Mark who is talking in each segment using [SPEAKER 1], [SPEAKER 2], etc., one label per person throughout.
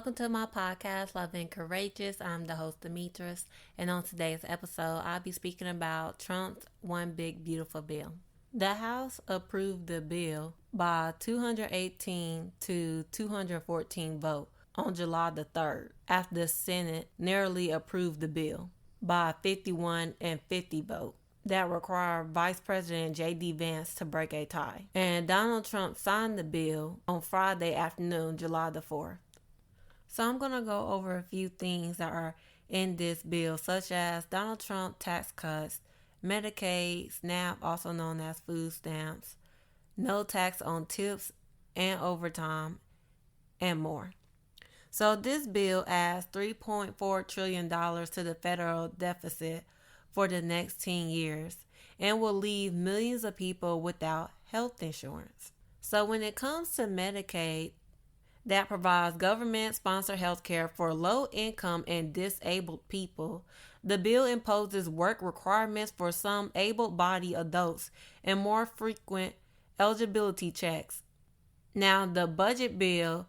[SPEAKER 1] Welcome to my podcast, Love and Courageous. I'm the host, Demetris, and on today's episode, I'll be speaking about Trump's One Big Beautiful Bill. The House approved the bill by 218 to 214 vote on July the 3rd, after the Senate narrowly approved the bill by 51 and 50 vote. That required Vice President J.D. Vance to break a tie. And Donald Trump signed the bill on Friday afternoon, July the 4th. So I'm going to go over a few things that are in this bill, such as Donald Trump tax cuts, Medicaid, SNAP, also known as food stamps, no tax on tips and overtime, and more. So this bill adds $3.4 trillion to the federal deficit for the next 10 years and will leave millions of people without health insurance. So when it comes to Medicaid, that provides government-sponsored health care for low-income and disabled people, the bill imposes work requirements for some able-bodied adults and more frequent eligibility checks. Now, the budget bill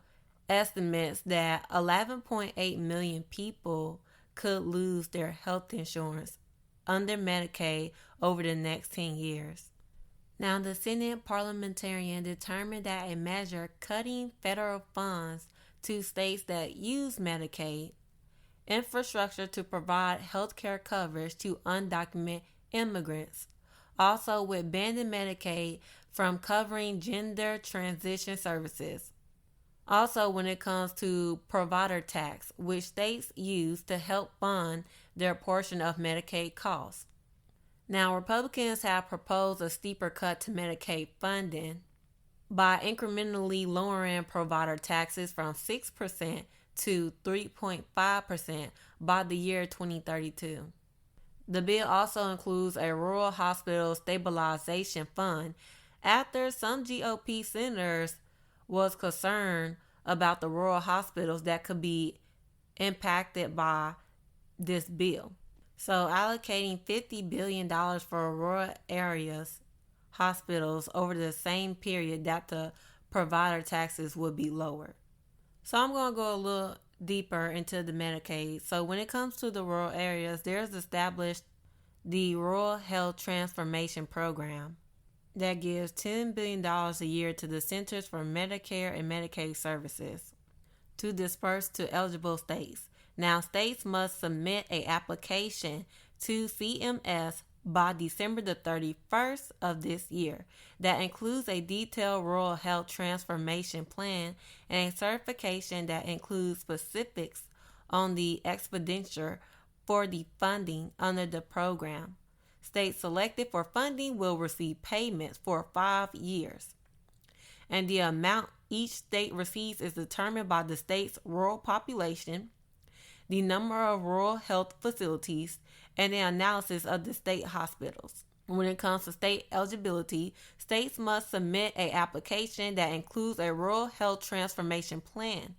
[SPEAKER 1] estimates that 11.8 million people could lose their health insurance under Medicaid over the next 10 years. Now, the Senate parliamentarian determined that a measure cutting federal funds to states that use Medicaid infrastructure to provide health care coverage to undocumented immigrants, also with banning Medicaid from covering gender transition services. Also, when it comes to provider tax, which states use to help fund their portion of Medicaid costs. Now, Republicans have proposed a steeper cut to Medicaid funding by incrementally lowering provider taxes from 6% to 3.5% by the year 2032. The bill also includes a rural hospital stabilization fund after some GOP senators was concerned about the rural hospitals that could be impacted by this bill. So allocating $50 billion for rural areas, hospitals over the same period that the provider taxes would be lowered. So I'm going to go a little deeper into the Medicaid. So when it comes to the rural areas, there's established the Rural Health Transformation Program that gives $10 billion a year to the Centers for Medicare and Medicaid Services to disperse to eligible states. Now, states must submit an application to CMS by December the 31st of this year that includes a detailed rural health transformation plan and a certification that includes specifics on the expenditure for the funding under the program. States selected for funding will receive payments for 5 years, and the amount each state receives is determined by the state's rural population, the number of rural health facilities, and the analysis of the state hospitals. When it comes to state eligibility, states must submit an application that includes a rural health transformation plan,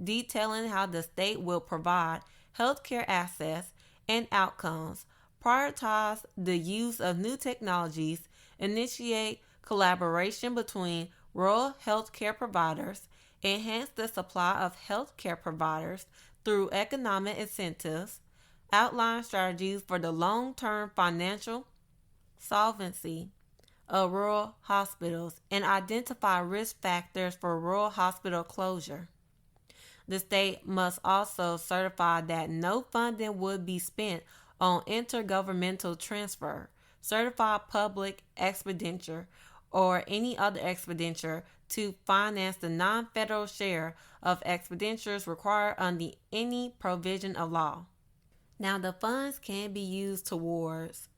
[SPEAKER 1] detailing how the state will provide healthcare access and outcomes, prioritize the use of new technologies, initiate collaboration between rural healthcare providers, enhance the supply of healthcare providers through economic incentives, outline strategies for the long-term financial solvency of rural hospitals, and identify risk factors for rural hospital closure. The state must also certify that no funding would be spent on intergovernmental transfer, certified public expenditure, or any other expenditure to finance the non-federal share of expenditures required under any provision of law. Now, the funds can be used towards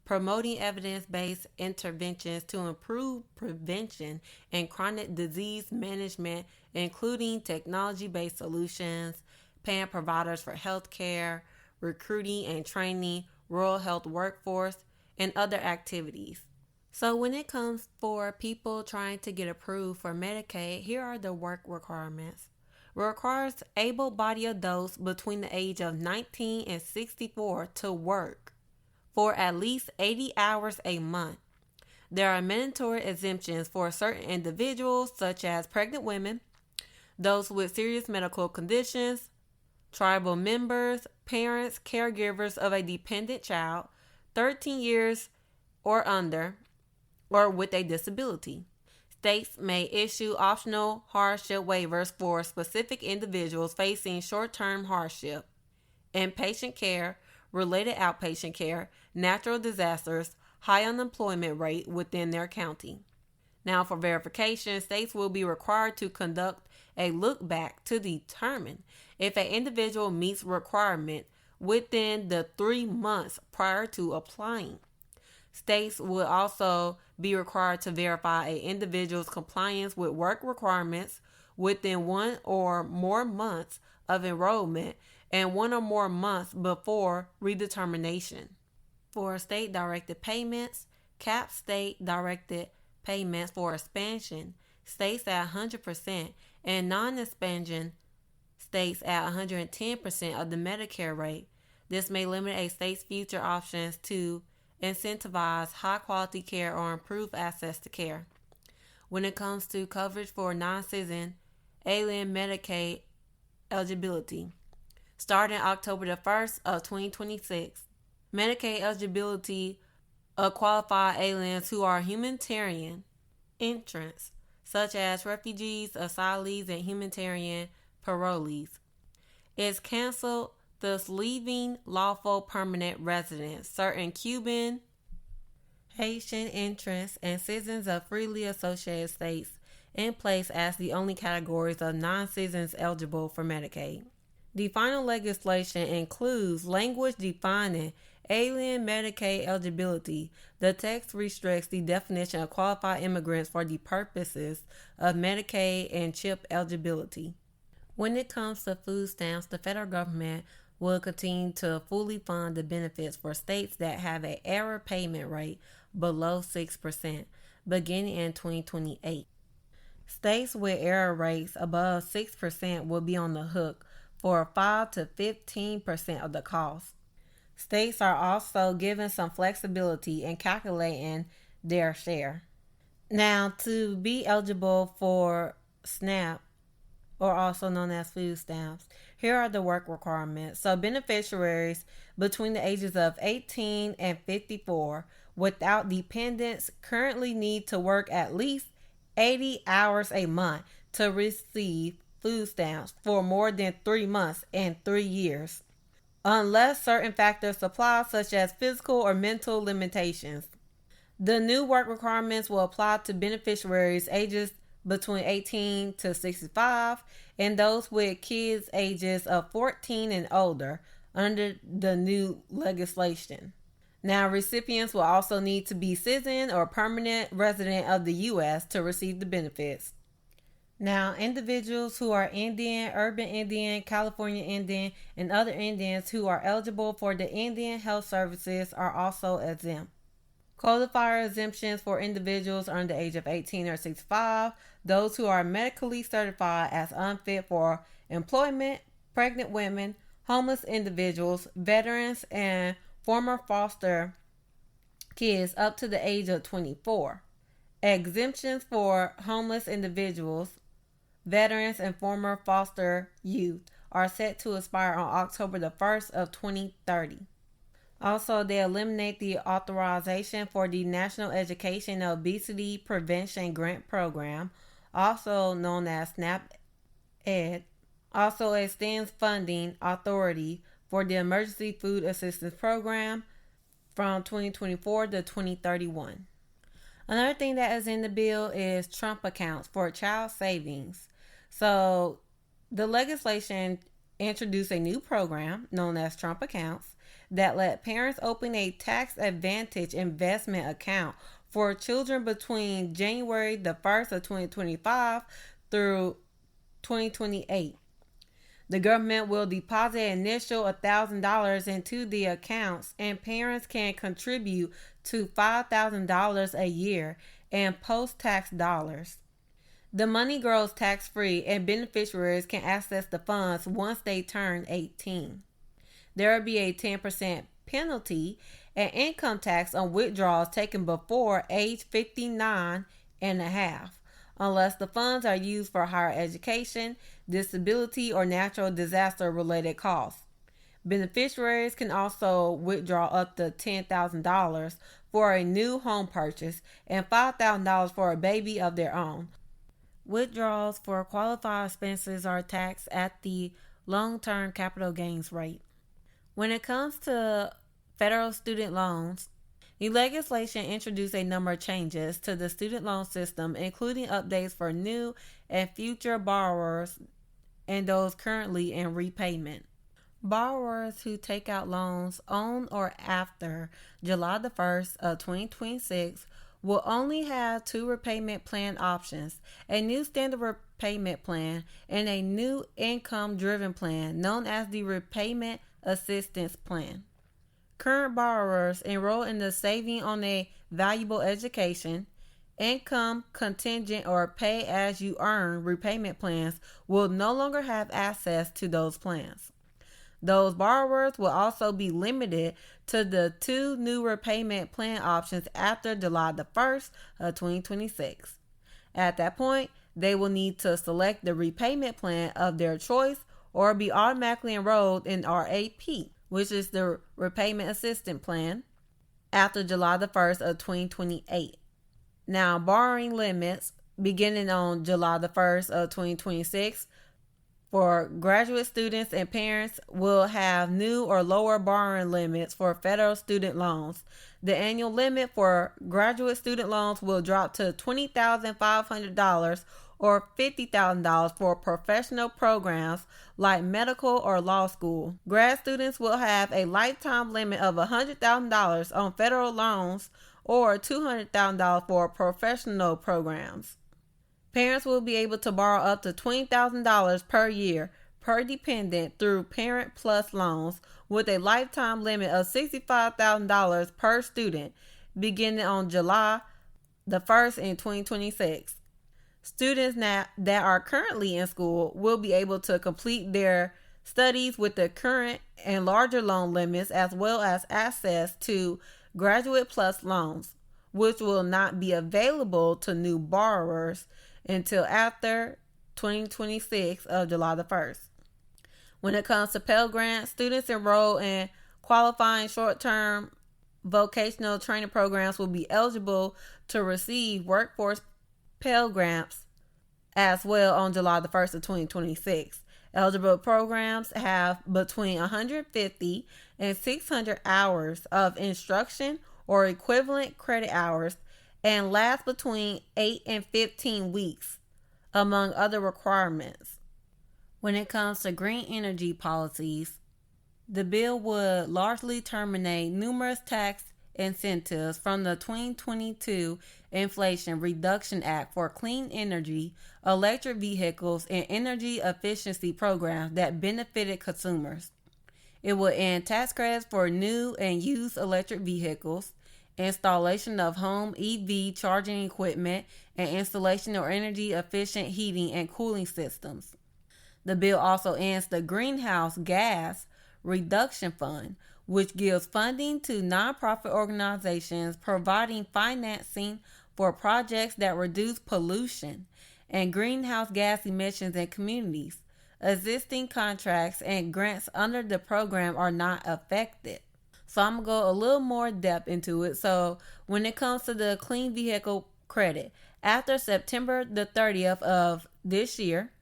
[SPEAKER 1] promoting evidence-based interventions to improve prevention and chronic disease management, including technology-based solutions, paying providers for health care, recruiting and training rural health workforce, and other activities. So when it comes for people trying to get approved for Medicaid, here are the work requirements. Requires able-bodied adults between the age of 19 and 64 to work for at least 80 hours a month. There are mandatory exemptions for certain individuals, such as pregnant women, those with serious medical conditions, tribal members, parents, caregivers of a dependent child, 13 years or under, or with a disability. States may issue optional hardship waivers for specific individuals facing short-term hardship, inpatient care, related outpatient care, natural disasters, high unemployment rate within their county. Now, for verification, states will be required to conduct a look back to determine if an individual meets requirement within the 3 months prior to applying. States will also be required to verify an individual's compliance with work requirements within 1 or more months of enrollment and 1 or more months before redetermination. For state-directed payments, cap state-directed payments for expansion states at 100% and non-expansion states at 110% of the Medicare rate. This may limit a state's future options to incentivize high-quality care or improve access to care. When it comes to coverage for non-citizen alien Medicaid eligibility, starting October the 1st of 2026, Medicaid eligibility of qualified aliens who are humanitarian entrants, such as refugees, asylees, and humanitarian parolees, is canceled, thus leaving lawful permanent residents, certain Cuban, Haitian entrants, and citizens of freely associated states in place as the only categories of non-citizens eligible for Medicaid. The final legislation includes language defining alien Medicaid eligibility. The text restricts the definition of qualified immigrants for the purposes of Medicaid and CHIP eligibility. When it comes to food stamps, the federal government will continue to fully fund the benefits for states that have an error payment rate below 6%, beginning in 2028. States with error rates above 6% will be on the hook for 5 to 15% of the cost. States are also given some flexibility in calculating their share. Now, to be eligible for SNAP, or also known as food stamps, here are the work requirements. So beneficiaries between the ages of 18 and 54 without dependents currently need to work at least 80 hours a month to receive food stamps for more than 3 months and 3 years, unless certain factors apply, such as physical or mental limitations. The new work requirements will apply to beneficiaries ages between 18 to 65 and those with kids ages of 14 and older under the new legislation. Now, recipients will also need to be citizen or permanent resident of the U.S. to receive the benefits. Now, individuals who are Indian, Urban Indian, California Indian, and other Indians who are eligible for the Indian Health Services are also exempt. Codifier exemptions for individuals under the age of 18 or 65, those who are medically certified as unfit for employment, pregnant women, homeless individuals, veterans, and former foster kids up to the age of 24. Exemptions for homeless individuals, veterans, and former foster youth are set to expire on October the 1st of 2030. Also, they eliminate the authorization for the National Education and Obesity Prevention Grant Program, also known as SNAP-ED. Also extends funding authority for the Emergency Food Assistance Program from 2024 to 2031. Another thing that is in the bill is Trump accounts for child savings. So the legislation introduced a new program known as Trump accounts that let parents open a tax advantage investment account for children between January the 1st of 2025 through 2028. The government will deposit an initial $1,000 into the accounts, and parents can contribute to $5,000 a year in post-tax dollars. The money grows tax-free, and beneficiaries can access the funds once they turn 18. There will be a 10% penalty and income tax on withdrawals taken before age 59 and a half. unless the funds are used for higher education, disability, or natural disaster related costs. Beneficiaries can also withdraw up to $10,000 for a new home purchase and $5,000 for a baby of their own. Withdrawals for qualified expenses are taxed at the long-term capital gains rate. When it comes to federal student loans, the legislation introduced a number of changes to the student loan system, including updates for new and future borrowers and those currently in repayment. Borrowers who take out loans on or after July the 1st of 2026 will only have two repayment plan options, a new standard repayment plan and a new income-driven plan known as the Repayment Assistance Plan. Current borrowers enroll in the Saving on a Valuable Education, Income Contingent, or Pay-As-You-Earn repayment plans will no longer have access to those plans. Those borrowers will also be limited to the two new repayment plan options after July the 1st of 2026. At that point, they will need to select the repayment plan of their choice or be automatically enrolled in RAP, which is the Repayment Assistance Plan, after July the 1st of 2028. Now, borrowing limits beginning on July the 1st of 2026 for graduate students and parents will have new or lower borrowing limits for federal student loans. The annual limit for graduate student loans will drop to $20,500 or $50,000 for professional programs like medical or law school. Grad students will have a lifetime limit of $100,000 on federal loans or $200,000 for professional programs. Parents will be able to borrow up to $20,000 per year per dependent through Parent Plus loans with a lifetime limit of $65,000 per student beginning on July the 1st in 2026. Students that are currently in school will be able to complete their studies with the current and larger loan limits as well as access to Graduate Plus loans, which will not be available to new borrowers until after 2026 of July the 1st. When it comes to Pell Grants, students enrolled in qualifying short-term vocational training programs will be eligible to receive workforce Pell Grants as well on July the 1st of 2026. Eligible programs have between 150 and 600 hours of instruction or equivalent credit hours and last between 8 and 15 weeks, among other requirements. When it comes to green energy policies, the bill would largely terminate numerous tax incentives from the 2022 Inflation Reduction Act for clean energy, electric vehicles, and energy efficiency programs that benefited consumers. It would end tax credits for new and used electric vehicles, installation of home EV charging equipment, and installation of energy efficient heating and cooling systems. The bill also ends the Greenhouse Gas Reduction Fund, which gives funding to nonprofit organizations providing financing for projects that reduce pollution and greenhouse gas emissions in communities. Existing contracts and grants under the program are not affected. So I'm going to go a little more depth into it. So when it comes to the clean vehicle credit, after September the 30th of this year,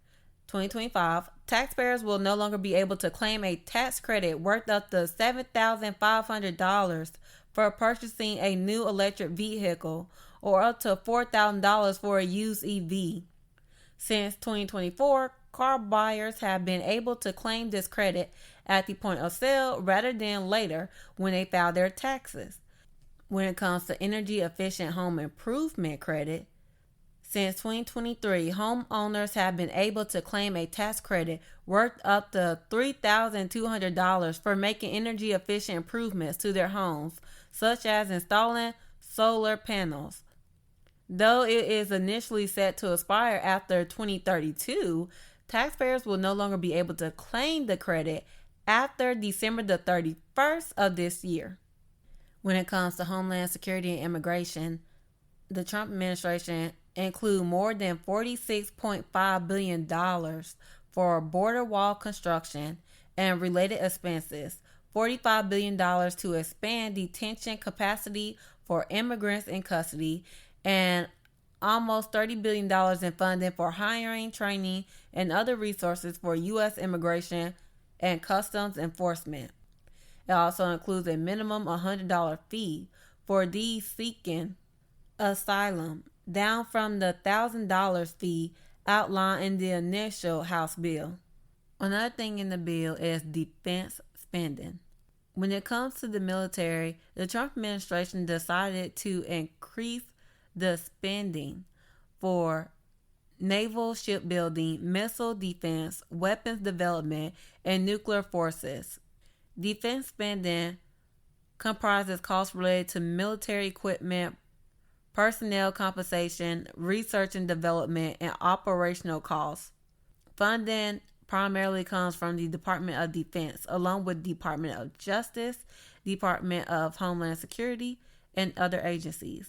[SPEAKER 1] 2025, taxpayers will no longer be able to claim a tax credit worth up to $7,500 for purchasing a new electric vehicle or up to $4,000 for a used EV. Since 2024, car buyers have been able to claim this credit at the point of sale rather than later when they file their taxes. When it comes to energy efficient home improvement credit, since 2023, homeowners have been able to claim a tax credit worth up to $3,200 for making energy efficient improvements to their homes, such as installing solar panels. Though it is initially set to expire after 2032, taxpayers will no longer be able to claim the credit after December the 31st of this year. When it comes to Homeland Security and Immigration, the Trump administration include more than $46.5 billion for border wall construction and related expenses, $45 billion to expand detention capacity for immigrants in custody, and almost $30 billion in funding for hiring, training, and other resources for U.S. immigration and customs enforcement. It also includes a minimum $100 fee for these seeking asylum, down from the $1,000 fee outlined in the initial House bill. Another thing in the bill is defense spending. When it comes to the military, the Trump administration decided to increase the spending for naval shipbuilding, missile defense, weapons development, and nuclear forces. Defense spending comprises costs related to military equipment, personnel compensation, research and development, and operational costs. Funding primarily comes from the Department of Defense, along with Department of Justice, Department of Homeland Security, and other agencies.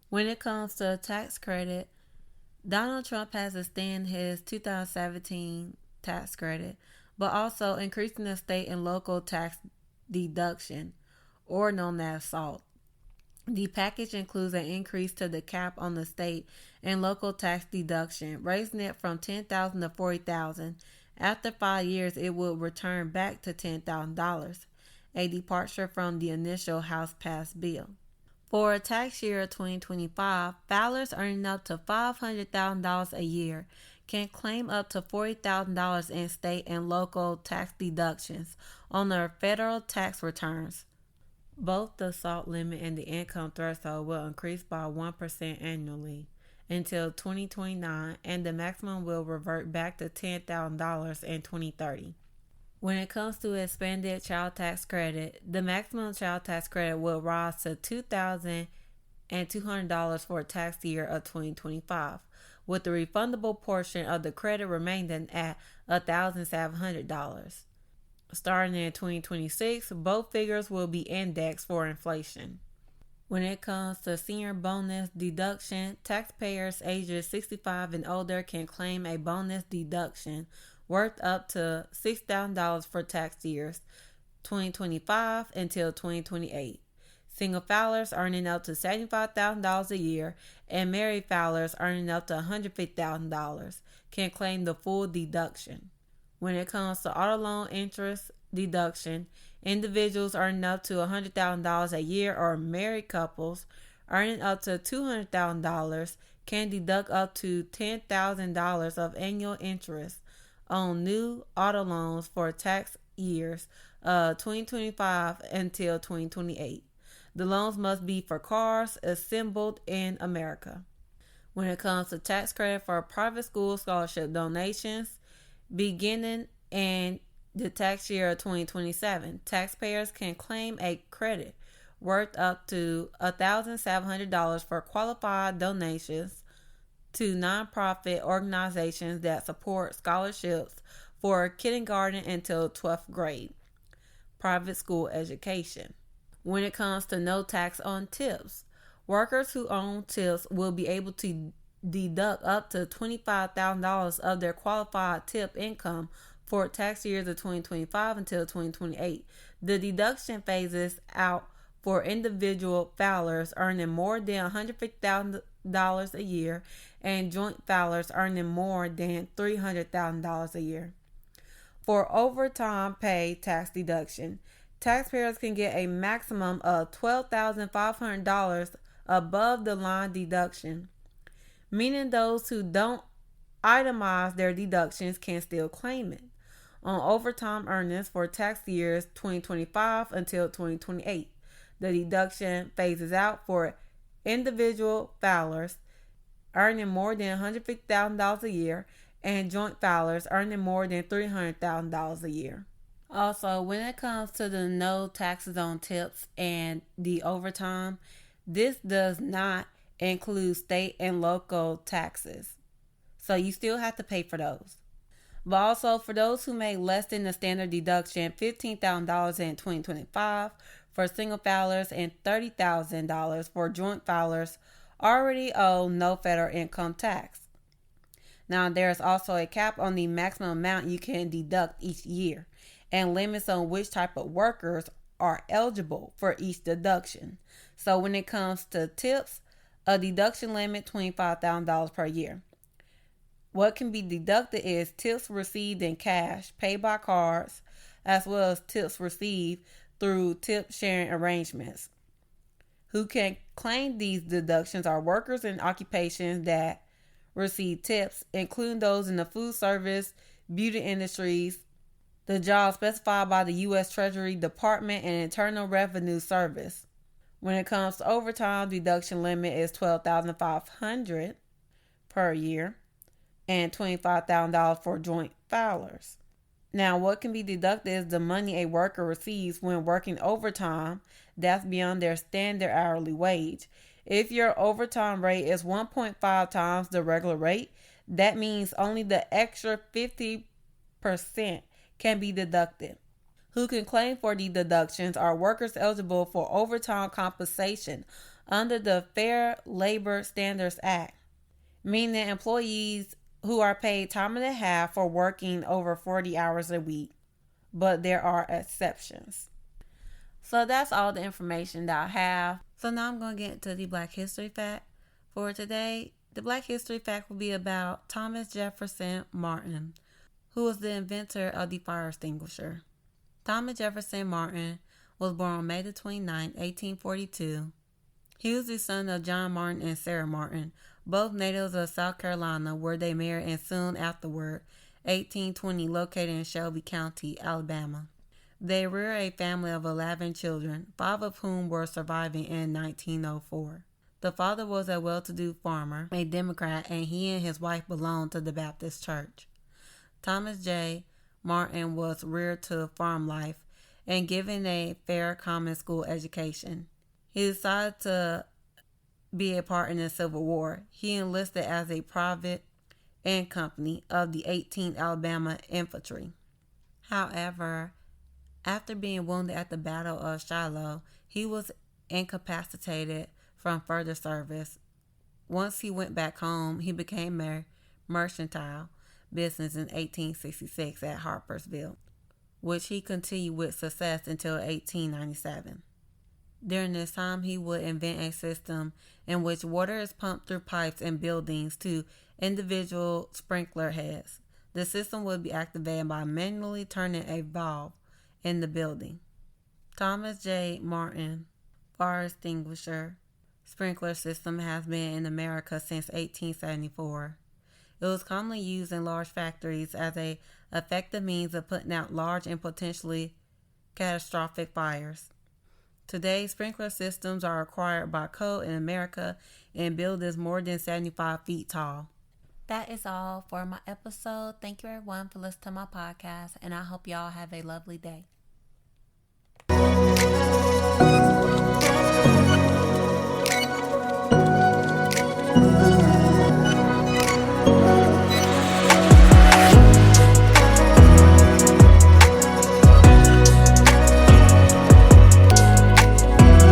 [SPEAKER 1] When it comes to a tax credit, Donald Trump has extended his 2017 tax credit, but also increasing the state and local tax deduction, or known as SALT. The package includes an increase to the cap on the state and local tax deduction, raising it from $10,000 to $40,000. After 5 years, it will return back to $10,000, a departure from the initial House-passed bill. For a tax year of 2025, filers earning up to $500,000 a year can claim up to $40,000 in state and local tax deductions on their federal tax returns. Both the SALT limit and the income threshold will increase by 1% annually until 2029, and the maximum will revert back to $10,000 in 2030. When it comes to expanded child tax credit, the maximum child tax credit will rise to $2,200 for a tax year of 2025, with the refundable portion of the credit remaining at $1,700. Starting in 2026, both figures will be indexed for inflation. When it comes to senior bonus deduction, taxpayers ages 65 and older can claim a bonus deduction worth up to $6,000 for tax years 2025 until 2028. Single filers earning up to $75,000 a year and married filers earning up to $150,000 can claim the full deduction. When it comes to auto loan interest deduction, individuals earning up to $100,000 a year or married couples earning up to $200,000 can deduct up to $10,000 of annual interest on new auto loans for tax years 2025 until 2028. The loans must be for cars assembled in America. When it comes to tax credit for private school scholarship donations, beginning in the tax year of 2027, taxpayers can claim a credit worth up to $1,700 for qualified donations to nonprofit organizations that support scholarships for kindergarten until 12th grade private school education. When it comes to no tax on tips, workers who own tips will be able to deduct up to $25,000 of their qualified tip income for tax years of 2025 until 2028. The deduction phases out for individual filers earning more than $150,000 a year and joint filers earning more than $300,000 a year. For overtime pay tax deduction, taxpayers can get a maximum of $12,500 above the line deduction, meaning those who don't itemize their deductions can still claim it. On overtime earnings for tax years 2025 until 2028, the deduction phases out for individual filers earning more than $150,000 a year and joint filers earning more than $300,000 a year. Also, when it comes to the no taxes on tips and the overtime, this does not include state and local taxes. So you still have to pay for those. But also for those who make less than the standard deduction, $15,000 in 2025 for single filers and $30,000 for joint filers already owe no federal income tax. Now, there is also a cap on the maximum amount you can deduct each year and limits on which type of workers are eligible for each deduction. So when it comes to tips, a deduction limit $25,000 per year. What can be deducted is tips received in cash, paid by cards, as well as tips received through tip sharing arrangements. Who can claim these deductions are workers in occupations that receive tips, including those in the food service, beauty industries, the jobs specified by the U.S. Treasury Department and Internal Revenue Service. When it comes to overtime, deduction limit is $12,500 per year and $25,000 for joint filers. Now, what can be deducted is the money a worker receives when working overtime that's beyond their standard hourly wage. If your overtime rate is 1.5 times the regular rate, that means only the extra 50% can be deducted. Who can claim for the deductions are workers eligible for overtime compensation under the Fair Labor Standards Act, meaning employees who are paid time and a half for working over 40 hours a week, but there are exceptions. So that's all the information that I have. So now I'm going to get into the Black History Fact for today. The Black History Fact will be about Thomas Jefferson Martin, who was the inventor of the fire extinguisher. Thomas Jefferson Martin was born on May 29, 1842. He was the son of John Martin and Sarah Martin, both natives of South Carolina, where they married and soon afterward, 1820, located in Shelby County, Alabama. They reared a family of 11 children, 5 of whom were surviving in 1904. The father was a well-to-do farmer, a Democrat, and he and his wife belonged to the Baptist Church. Thomas J. Martin was reared to farm life and given a fair common school education. He decided to be a part in the Civil War. He enlisted as a private in company of the 18th Alabama Infantry. However, after being wounded at the Battle of Shiloh, he was incapacitated from further service. Once he went back home, he became a mercantile business in 1866 at Harpersville, which he continued with success until 1897. During this time, he would invent a system in which water is pumped through pipes in buildings to individual sprinkler heads. The system would be activated by manually turning a valve in the building. Thomas J. Martin fire extinguisher sprinkler system has been in America since 1874. It was commonly used in large factories as an effective means of putting out large and potentially catastrophic fires. Today, sprinkler systems are required by code in America and buildings more than 75 feet tall. That is all for my episode. Thank you everyone for listening to my podcast, and I hope y'all have a lovely day.